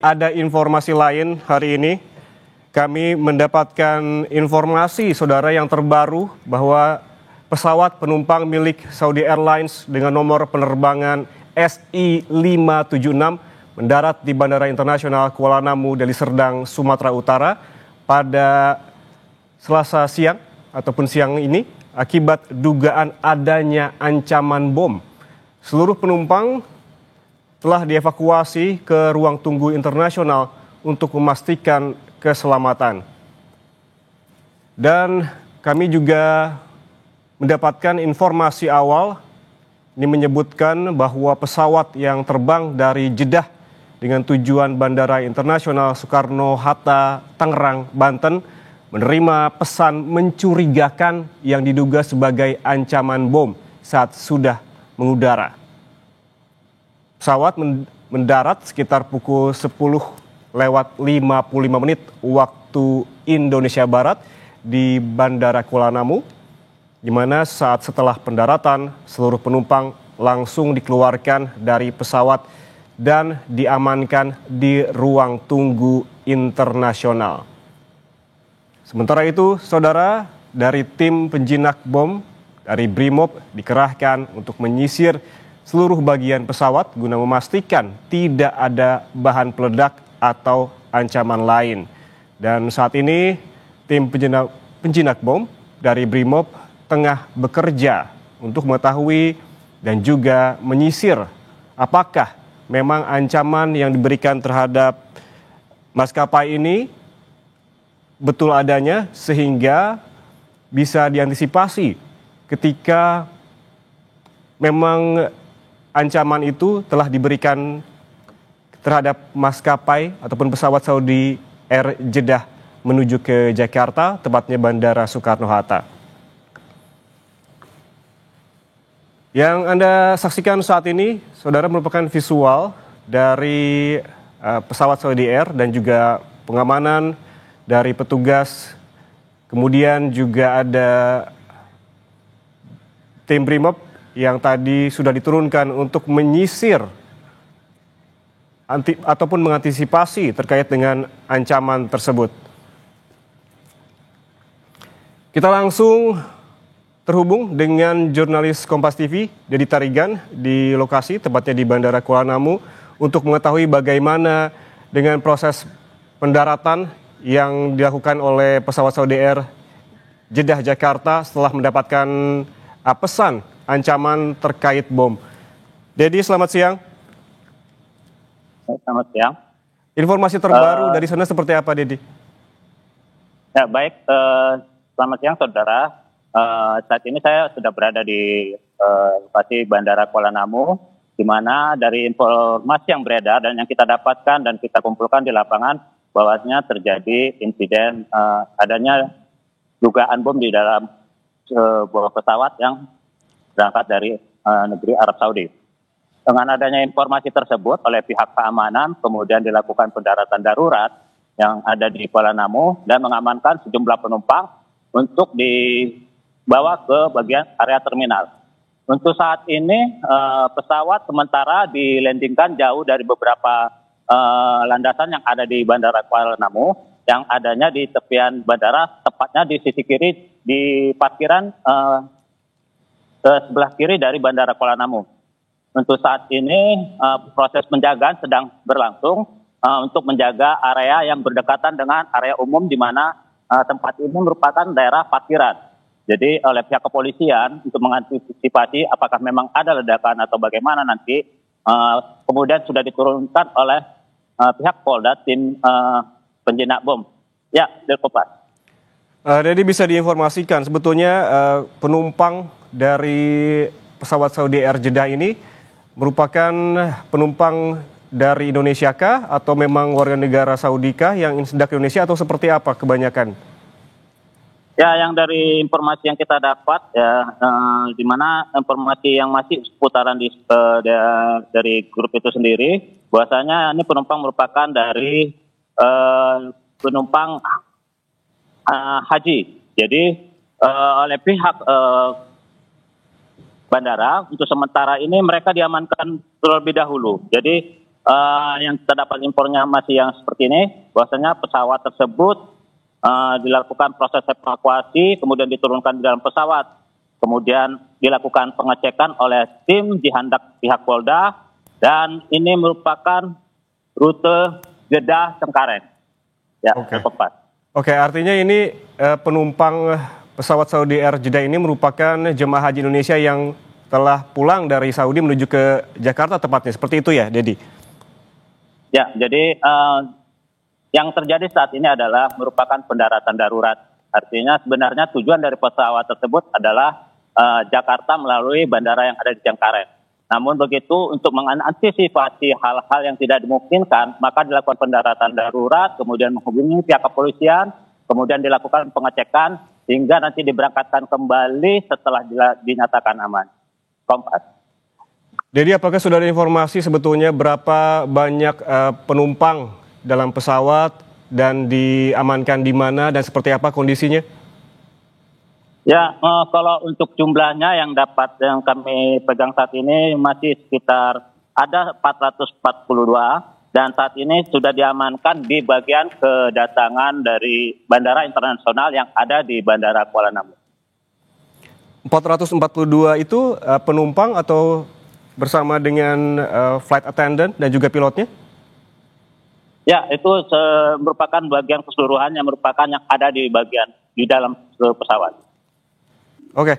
Ada informasi lain hari ini. Kami mendapatkan informasi saudara yang terbaru bahwa pesawat penumpang milik Saudi Airlines dengan nomor penerbangan SI576 mendarat di Bandara Internasional Kuala Namu, Deli Serdang, Sumatera Utara pada Selasa siang ataupun siang ini akibat dugaan adanya ancaman bom. Seluruh penumpang telah dievakuasi ke ruang tunggu internasional untuk memastikan keselamatan. Dan kami juga mendapatkan informasi awal ini menyebutkan bahwa pesawat yang terbang dari Jeddah dengan tujuan Bandara Internasional Soekarno-Hatta, Tangerang, Banten menerima pesan mencurigakan yang diduga sebagai ancaman bom saat sudah mengudara. Pesawat mendarat sekitar pukul 10:55 waktu Indonesia Barat di Bandara Kuala Namu, di mana saat setelah pendaratan seluruh penumpang langsung dikeluarkan dari pesawat dan diamankan di ruang tunggu internasional. Sementara itu, saudara, dari tim penjinak bom dari Brimob dikerahkan untuk menyisir seluruh bagian pesawat guna memastikan tidak ada bahan peledak atau ancaman lain. Dan saat ini tim penjinak bom dari Brimob tengah bekerja untuk mengetahui dan juga menyisir apakah memang ancaman yang diberikan terhadap maskapai ini betul adanya sehingga bisa diantisipasi ketika memang ancaman itu telah diberikan terhadap maskapai ataupun pesawat Saudi Air Jeddah menuju ke Jakarta, tepatnya Bandara Soekarno-Hatta. Yang Anda saksikan saat ini, saudara, merupakan visual dari pesawat Saudi Air dan juga pengamanan dari petugas. Kemudian juga ada tim Brimob yang tadi sudah diturunkan untuk menyisir ataupun mengantisipasi terkait dengan ancaman tersebut. Kita langsung terhubung dengan jurnalis Kompas TV, Dedi Tarigan, di lokasi, tepatnya di Bandara Kuala Namu, untuk mengetahui bagaimana dengan proses pendaratan yang dilakukan oleh pesawat Saudi Air Jeddah Jakarta setelah mendapatkan pesan ancaman terkait bom. Dedi, selamat siang. Selamat siang. Informasi terbaru dari sana seperti apa, Dedi? Ya, baik. Selamat siang, saudara. Saat ini saya sudah berada di lokasi Bandara Kuala Namu, di mana dari informasi yang beredar dan yang kita dapatkan dan kita kumpulkan di lapangan, bahwasanya terjadi insiden adanya dugaan bom di dalam sebuah pesawat yang berangkat dari negeri Arab Saudi. Dengan adanya informasi tersebut oleh pihak keamanan, kemudian dilakukan pendaratan darurat yang ada di Kuala Namu dan mengamankan sejumlah penumpang untuk dibawa ke bagian area terminal. Untuk saat ini pesawat sementara dilandingkan jauh dari beberapa landasan yang ada di Bandara Kuala Namu, yang adanya di tepian bandara, tepatnya di sisi kiri di parkiran sebelah kiri dari Bandara Kuala Namu. Untuk saat ini proses penjagaan sedang berlangsung untuk menjaga area yang berdekatan dengan area umum, di mana tempat ini merupakan daerah parkiran. Jadi oleh pihak kepolisian untuk mengantisipasi apakah memang ada ledakan atau bagaimana nanti, kemudian sudah diturunkan oleh pihak Polda tim penjinak bom. Ya, dari Kompas. Jadi bisa diinformasikan sebetulnya penumpang dari pesawat Saudi Air Jeddah ini merupakan penumpang dari Indonesia kah atau memang warga negara Saudi kah yang hendak ke Indonesia atau seperti apa kebanyakan? Ya, yang dari informasi yang kita dapat ya, di mana informasi yang masih seputaran dari grup itu sendiri, bahwasanya ini penumpang merupakan dari penumpang haji. Jadi oleh pihak bandara untuk sementara ini mereka diamankan terlebih dahulu. Jadi Yang terdapat informnya masih yang seperti ini, bahwasanya pesawat tersebut dilakukan proses evakuasi, kemudian diturunkan di dalam pesawat, kemudian dilakukan pengecekan oleh tim Jihandak pihak Polda, dan ini merupakan rute Jeddah Cengkareng. Ya, tepat. Oke, artinya ini penumpang pesawat Saudi Air Jeddah ini merupakan jemaah haji Indonesia yang telah pulang dari Saudi menuju ke Jakarta tepatnya, seperti itu ya, Dedi? Ya, jadi yang terjadi saat ini adalah merupakan pendaratan darurat. Artinya sebenarnya tujuan dari pesawat tersebut adalah Jakarta melalui bandara yang ada di Cengkareng. Namun begitu, untuk mengantisipasi hal-hal yang tidak dimungkinkan, maka dilakukan pendaratan darurat, kemudian menghubungi pihak kepolisian, kemudian dilakukan pengecekan, hingga nanti diberangkatkan kembali setelah dinyatakan aman. Kompas. Jadi apakah sudah ada informasi sebetulnya berapa banyak penumpang dalam pesawat dan diamankan di mana dan seperti apa kondisinya? Ya, kalau untuk jumlahnya yang kami pegang saat ini masih sekitar ada 442 dan saat ini sudah diamankan di bagian kedatangan dari bandara internasional yang ada di Bandara Kuala Namu. 442 itu penumpang atau bersama dengan flight attendant dan juga pilotnya? Ya, itu merupakan bagian keseluruhan yang merupakan yang ada di dalam pesawat. Oke,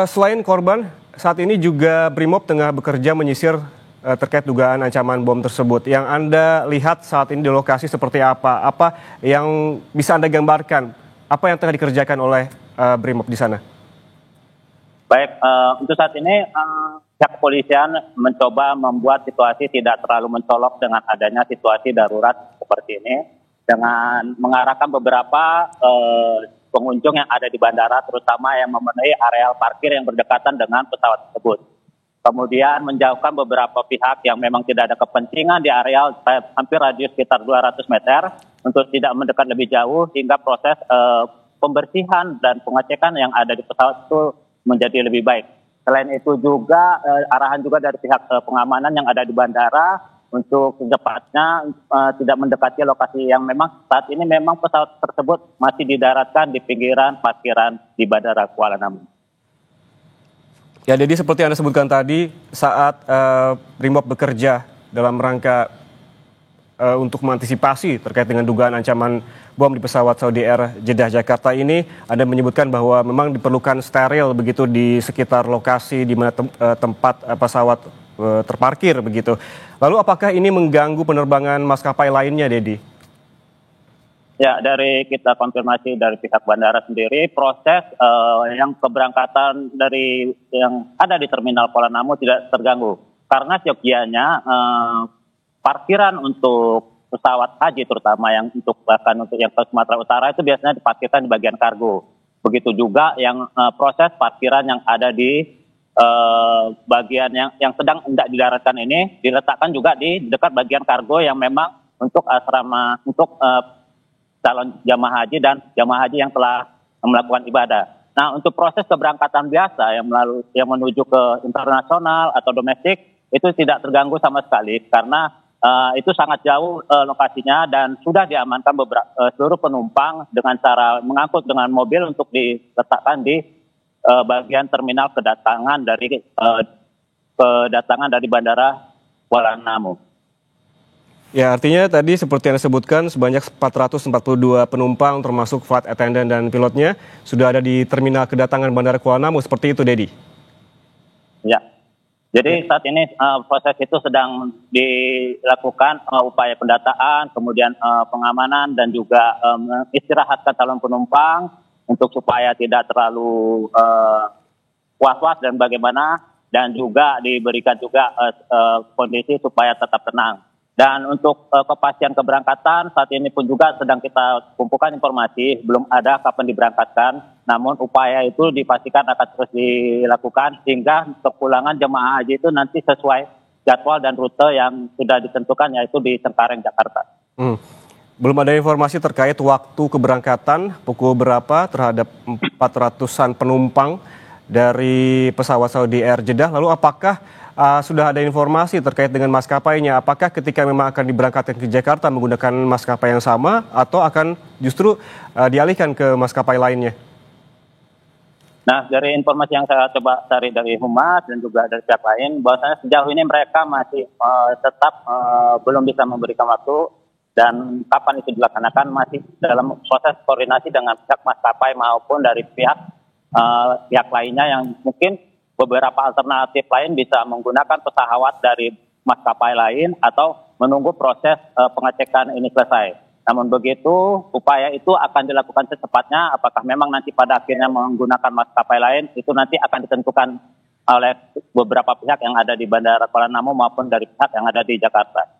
selain korban, saat ini juga Brimob tengah bekerja menyisir terkait dugaan ancaman bom tersebut. Yang Anda lihat saat ini di lokasi seperti apa? Apa yang bisa Anda gambarkan? Apa yang tengah dikerjakan oleh Brimob di sana? Baik, untuk saat ini pihak kepolisian mencoba membuat situasi tidak terlalu mencolok dengan adanya situasi darurat seperti ini, dengan mengarahkan beberapa pengunjung yang ada di bandara, terutama yang memenuhi areal parkir yang berdekatan dengan pesawat tersebut. Kemudian menjauhkan beberapa pihak yang memang tidak ada kepentingan di areal hampir radius sekitar 200 meter untuk tidak mendekat lebih jauh, sehingga proses pembersihan dan pengecekan yang ada di pesawat itu menjadi lebih baik. Selain itu juga arahan juga dari pihak pengamanan yang ada di bandara untuk secepatnya tidak mendekati lokasi yang memang saat ini memang pesawat tersebut masih didaratkan di pinggiran parkiran di Bandara Kuala Namu. Ya, jadi seperti Anda sebutkan tadi, saat Brimob bekerja dalam rangka untuk mengantisipasi terkait dengan dugaan ancaman bom di pesawat Saudi Air Jeddah Jakarta ini, Anda menyebutkan bahwa memang diperlukan steril begitu di sekitar lokasi di mana tempat pesawat terparkir begitu. Lalu apakah ini mengganggu penerbangan maskapai lainnya, Dedi? Ya, dari kita konfirmasi dari pihak bandara sendiri, proses yang keberangkatan dari yang ada di Terminal Kuala Namu tidak terganggu. Karena seyogianya parkiran untuk pesawat haji terutama yang bahkan untuk yang ke Sumatera Utara itu biasanya diparkirkan di bagian kargo. Begitu juga yang proses parkiran yang ada di bagian yang sedang hendak didaratkan ini diletakkan juga di dekat bagian kargo yang memang untuk asrama untuk calon jamaah haji dan jamaah haji yang telah melakukan ibadah. Nah, untuk proses keberangkatan biasa yang menuju ke internasional atau domestik itu tidak terganggu sama sekali karena itu sangat jauh lokasinya dan sudah diamankan seluruh penumpang dengan cara mengangkut dengan mobil untuk diletakkan di bagian terminal kedatangan dari Bandara Kuala Namu. Ya, artinya tadi seperti yang disebutkan sebanyak 442 penumpang termasuk flight attendant dan pilotnya sudah ada di terminal kedatangan Bandara Kuala Namu, seperti itu, Dedi? Ya, jadi saat ini proses itu sedang dilakukan upaya pendataan, kemudian pengamanan dan juga istirahatkan calon penumpang untuk supaya tidak terlalu was-was dan bagaimana, dan juga diberikan juga kondisi supaya tetap tenang. Dan untuk kepastian keberangkatan saat ini pun juga sedang kita kumpulkan informasi, belum ada kapan diberangkatkan, namun upaya itu dipastikan akan terus dilakukan hingga kepulangan jemaah haji itu nanti sesuai jadwal dan rute yang sudah ditentukan, yaitu di Cengkareng, Jakarta. Belum ada informasi terkait waktu keberangkatan pukul berapa terhadap 400-an penumpang dari pesawat Saudi Air Jeddah. Lalu apakah sudah ada informasi terkait dengan maskapainya. Apakah ketika memang akan diberangkatkan ke Jakarta menggunakan maskapai yang sama atau akan justru dialihkan ke maskapai lainnya? Nah, dari informasi yang saya coba cari dari Humas dan juga dari pihak lain, bahwasanya sejauh ini mereka masih tetap belum bisa memberikan waktu dan kapan itu dilaksanakan masih dalam proses koordinasi dengan pihak maskapai maupun dari pihak lainnya yang mungkin beberapa alternatif lain bisa menggunakan pesawat dari maskapai lain atau menunggu proses pengecekan ini selesai. Namun begitu, upaya itu akan dilakukan secepatnya. Apakah memang nanti pada akhirnya menggunakan maskapai lain, itu nanti akan ditentukan oleh beberapa pihak yang ada di Bandara Kuala Namu maupun dari pihak yang ada di Jakarta.